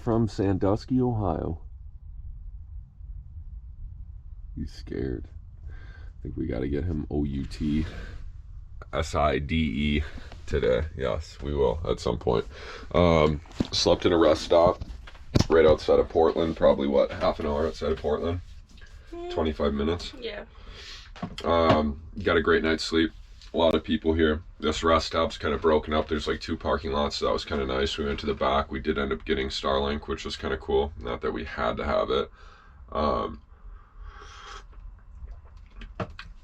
from Sandusky, Ohio. He's scared. I think we got to get him OUT SIDE today. Yes, we will at some point. Slept in a rest stop right outside of Portland. Probably, half an hour outside of Portland? 25 minutes. Yeah. Got a great night's sleep. A lot of people here. This rest stop's kind of broken up. There's like 2 parking lots, so that was kind of nice. We went to the back. We did end up getting Starlink, which was kind of cool. Not that we had to have it.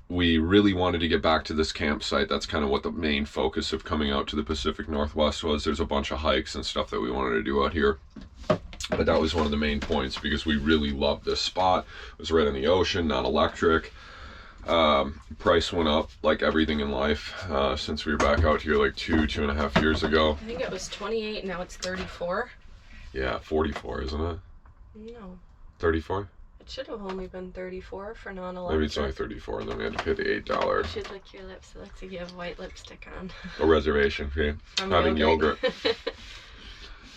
We really wanted to get back to this campsite. That's kind of what the main focus of coming out to the Pacific Northwest was. There's a bunch of hikes and stuff that we wanted to do out here, but that was one of the main points because we really loved this spot. It was right on the ocean, not electric. Price went up like everything in life since we were back out here like 2.5 years ago. I think it was 28, now it's 34. Yeah, 44, isn't it? No. 34? It should have only been 34 for non-electric. Maybe it's only 34, and then we had to pay the $8. You should lick your lips. It looks like you have white lipstick on. A reservation fee. Having yogurt.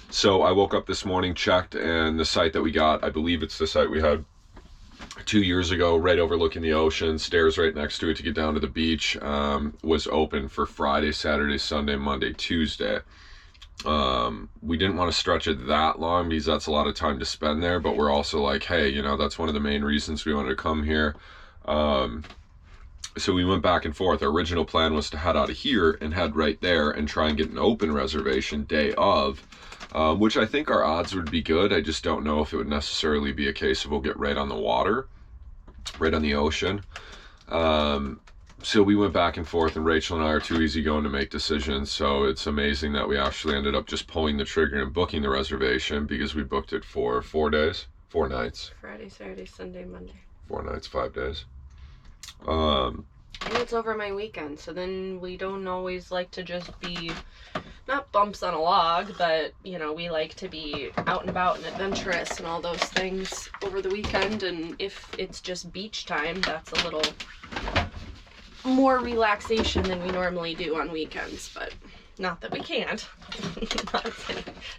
So I woke up this morning, checked, and the site that we got, I believe it's the site we had 2 years ago, right overlooking the ocean, stairs right next to it to get down to the beach, was open for Friday, Saturday, Sunday, Monday, Tuesday. We didn't want to stretch it that long because that's a lot of time to spend there, but we're also like, hey, you know, that's one of the main reasons we wanted to come here. So we went back and forth. Our original plan was to head out of here and head right there and try and get an open reservation day of, which I think our odds would be good. I just don't know if it would necessarily be a case of we'll get right on the water, right on the ocean. So we went back and forth, and Rachel and I are too easygoing to make decisions. So it's amazing that we actually ended up just pulling the trigger and booking the reservation because we booked it for 4 days, 4 nights. Friday, Saturday, Sunday, Monday. 4 nights, 5 days. And it's over my weekend, so then we don't always like to just be, not bumps on a log, but, you know, we like to be out and about and adventurous and all those things over the weekend. And if it's just beach time, that's a little more relaxation than we normally do on weekends, but not that we can't.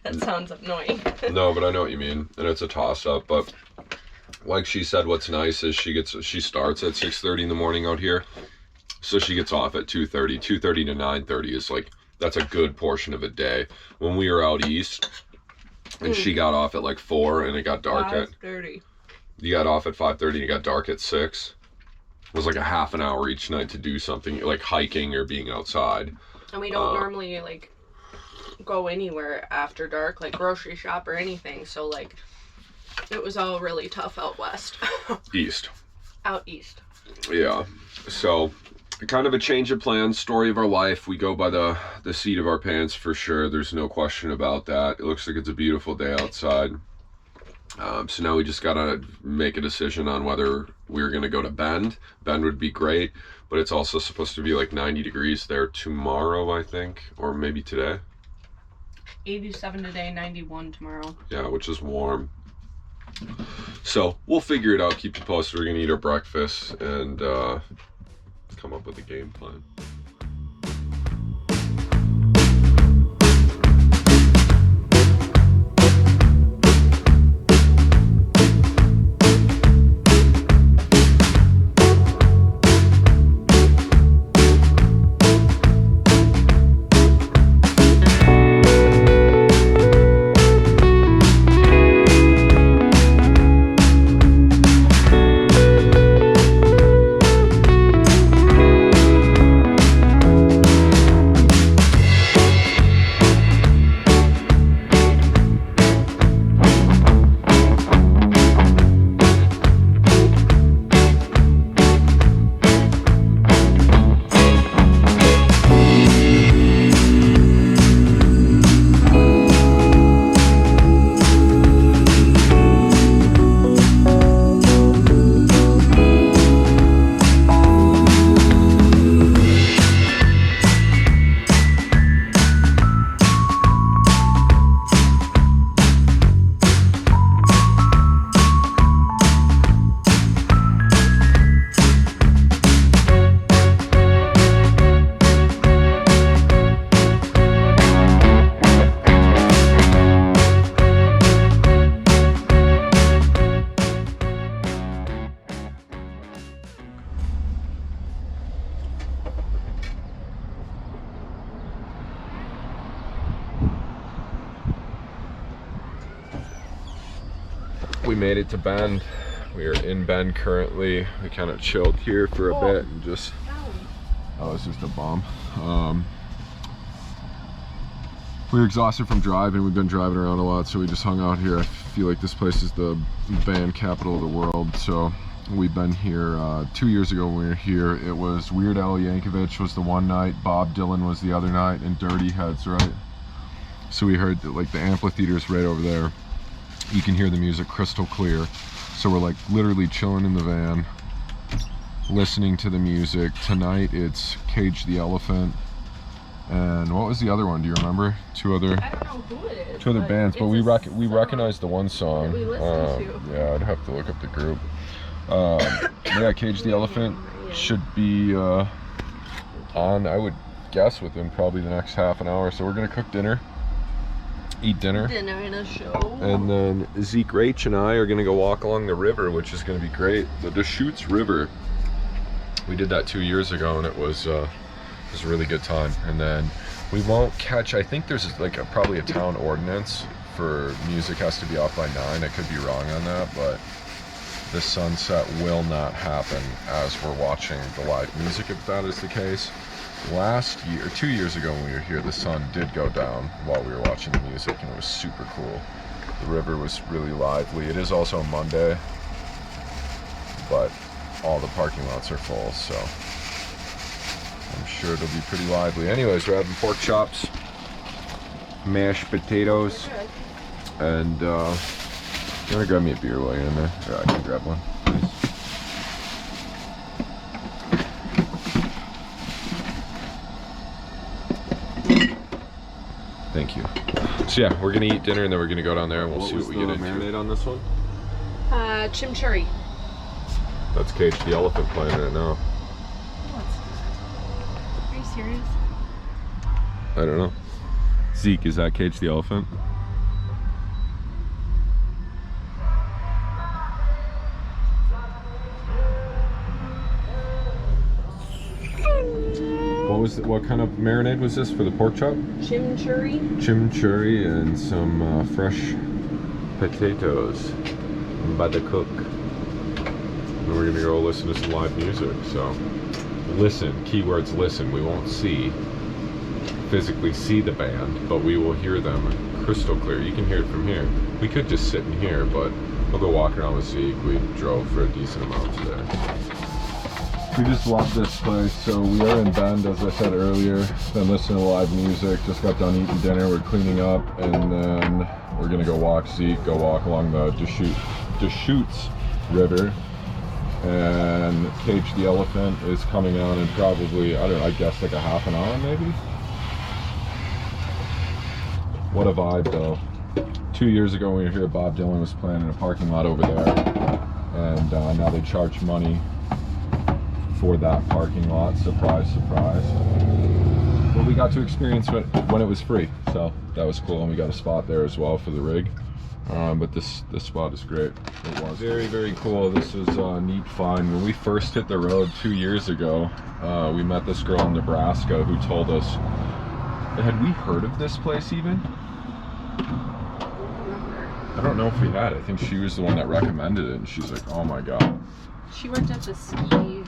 That sounds annoying. No, but I know what you mean, and it's a toss-up. But like she said, what's nice is she starts at 6:30 in the morning out here, so she gets off at 2:30. 2:30 to 9:30 is like, that's a good portion of a day. When we were out east, and she got off at like 4, and it got dark at 5:30. You got off at 5:30, and it got dark at 6. It was like a half an hour each night to do something like hiking or being outside. And we don't normally like go anywhere after dark, like grocery shop or anything. So like it was all really tough out west. East. Out east. Yeah. So kind of a change of plans, story of our life. We go by the seat of our pants for sure. There's no question about that. It looks like it's a beautiful day outside. So now we just gotta make a decision on whether we're gonna go to Bend. Bend would be great, but it's also supposed to be like 90 degrees there tomorrow, I think, or maybe today. 87 today, 91 tomorrow. Yeah, which is warm. So we'll figure it out, keep you posted. We're gonna eat our breakfast and come up with a game plan. we made it to Bend. We are in Bend currently. We kind of chilled here for a bit and just, oh, it's just a bum. We were exhausted from driving. We've been driving around a lot, so we just hung out here. I feel like this place is the band capital of the world, so we've been here 2 years ago when we were here. It was Weird Al Yankovic was the one night, Bob Dylan was the other night, and Dirty Heads, right? So we heard that, like, the amphitheater's right over there. You can hear the music crystal clear. So we're like literally chilling in the van, listening to the music. Tonight it's Cage the Elephant. And what was the other one? Do you remember? I don't know who it is. Two other bands, but we recognize the one song. That we listened to. Yeah, I'd have to look up the group. Yeah, Cage the Elephant should be on, I would guess, within probably the next half an hour. So we're gonna cook dinner, eat dinner. Dinner and a show. And then Zeke Rach and I are gonna go walk along the river, which is gonna be great. The Deschutes River. We did that 2 years ago, and it was a really good time. And then we won't catch, I think there's like probably a town ordinance for music has to be off by 9. I could be wrong on that, but the sunset will not happen as we're watching the live music if that is the case. Last year, 2 years ago when we were here, the sun did go down while we were watching the music, and it was super cool. The river was really lively. It is also Monday, but all the parking lots are full, so I'm sure it'll be pretty lively. Anyways, we're having pork chops, mashed potatoes, and you wanna grab me a beer while you're in there? Yeah, I can grab one, please. Thank you. So yeah, we're gonna eat dinner and then we're gonna go down there and we'll see what we get into. Marinade on this one? Chimichurri. That's Cage the Elephant playing right now. Are you serious? I don't know. Zeke, is that Cage the Elephant? What kind of marinade was this for the pork chop? Chimichurri. Chimichurri and some fresh potatoes by the cook. And we're gonna go listen to some live music. So listen, keywords listen. We won't physically see the band, but we will hear them crystal clear. You can hear it from here. We could just sit in here, but we'll go walk around with Zeke. We drove for a decent amount today. We just love this place. So we are in Bend, as I said earlier. Been listening to live music. Just got done eating dinner. We're cleaning up, and then we're gonna go walk along the Deschutes River. And Cage the Elephant is coming on in probably, I don't know, I guess like a half an hour maybe. What a vibe though. 2 years ago when we were here, Bob Dylan was playing in a parking lot over there, and now they charge money for that parking lot. Surprise, surprise. But we got to experience it when it was free, so that was cool, and we got a spot there as well for the rig. But this spot is great. It was very, very cool. This is a neat find. When we first hit the road 2 years ago, we met this girl in Nebraska who told us, had we heard of this place even? I don't know if we had. I think she was the one that recommended it, and she's like, oh my god. She worked at the ski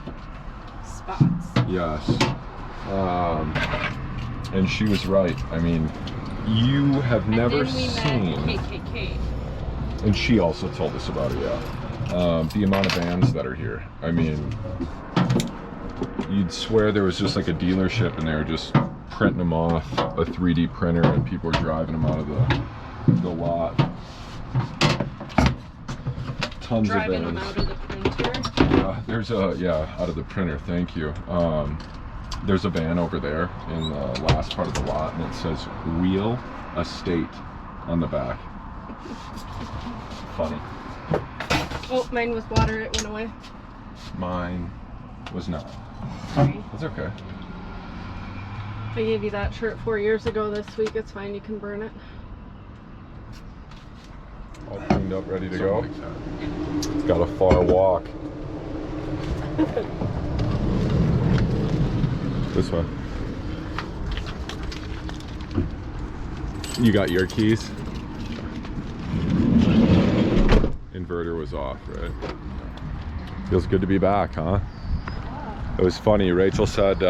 spots. Yes. And she was right. I mean, you have never seen. KKK. And she also told us about it, yeah. The amount of bands that are here. I mean, you'd swear there was just like a dealership and they were just printing them off a 3D printer and people were driving them out of the lot. Tons Driving of them bands. out of the printer. There's out of the printer, thank you. There's a van over there in the last part of the lot, and it says Real Estate on the back. Funny. Oh, mine was water, it went away. Mine was not. Sorry. It's okay. I gave you that shirt 4 years ago this week, it's fine, you can burn it. All cleaned up, ready to go. It's got a far walk. This way. You got your keys? In inverter was off, right? Feels good to be back, huh? It was funny, Rachel said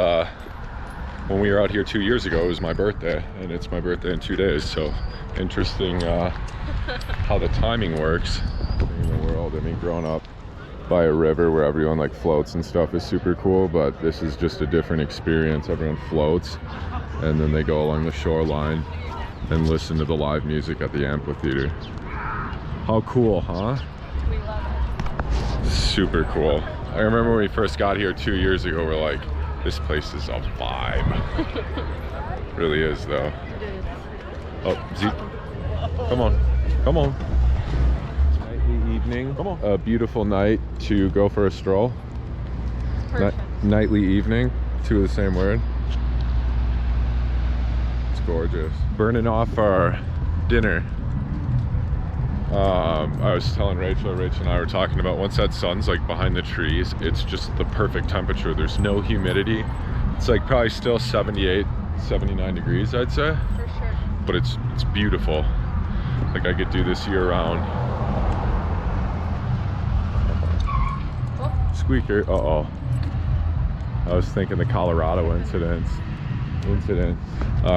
when we were out here 2 years ago, it was my birthday, and it's my birthday in 2 days, so interesting how the timing works in the world. I mean, growing up by a river where everyone like floats and stuff is super cool, but this is just a different experience. Everyone floats, and then they go along the shoreline and listen to the live music at the amphitheater. How cool, huh? We love it. Super cool. I remember when we first got here 2 years ago, we're like, this place is a vibe. Really is, though. It is. Oh, Zeke. Come on. Come on. Nightly evening. Come on. A beautiful night to go for a stroll. Perfect. Nightly evening. Two of the same word. It's gorgeous. Burning off our dinner. I was telling Rachel and I were talking about once that sun's like behind the trees, it's just the perfect temperature. There's no humidity. It's like probably still 78, 79 degrees, I'd say. For sure. But it's beautiful. Like I could do this year round. Oh. Squeaker, uh-oh. I was thinking the Colorado incident.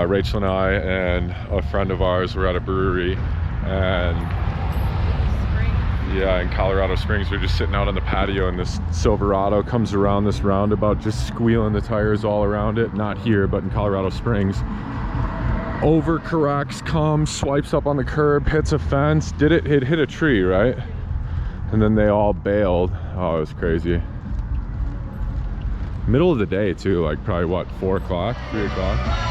Rachel and I and a friend of ours were at a brewery, and yeah, in Colorado Springs, we're just sitting out on the patio, and this Silverado comes around this roundabout, just squealing the tires all around it. Not here, but in Colorado Springs. Overcorrects, comes, swipes up on the curb, hits a fence. It hit a tree, right? And then they all bailed. Oh, it was crazy. Middle of the day too, like probably what, 4 o'clock, 3 o'clock?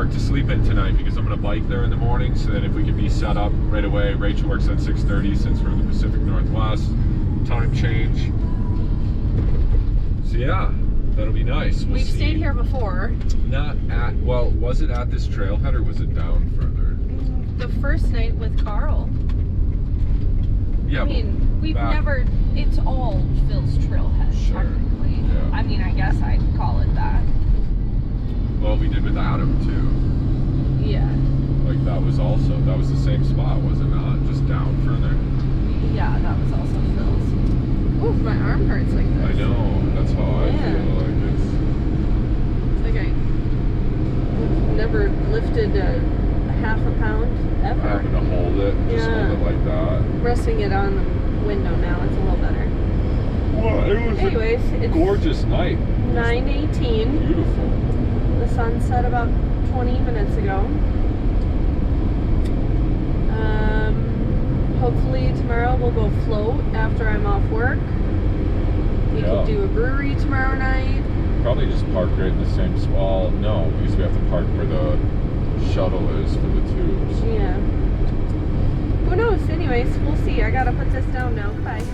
To sleep in tonight, because I'm gonna bike there in the morning, so that if we can be set up right away. Rachel works at 6:30 since we're in the Pacific Northwest. Time change. So yeah, that'll be nice. We've stayed here before. Not at, well, was it at this trailhead or was it down further? The first night with Carl. Yeah. I mean, we've never, it's all Phil's trailhead, sure. Technically. Yeah. I mean, I guess I'd call it that. Well, we did with Adam too. Yeah. Like that was the same spot, was it not? Just down further? Yeah, that was also Phil's. Ooh, my arm hurts like this. I know, that's how I feel. Like it's like I've never lifted a half a pound ever. Having to hold it, just hold it like that. Resting it on the window now, it's a little better. Well, it was it's gorgeous night. 9:18. Beautiful. The sun set about 20 minutes ago. Hopefully tomorrow we'll go float after I'm off work. We could do a brewery tomorrow night. Probably just park right in the same spot. No, because we have to park where the shuttle is for the tubes. Yeah. Who knows? Anyways, we'll see. I gotta put this down now. Bye.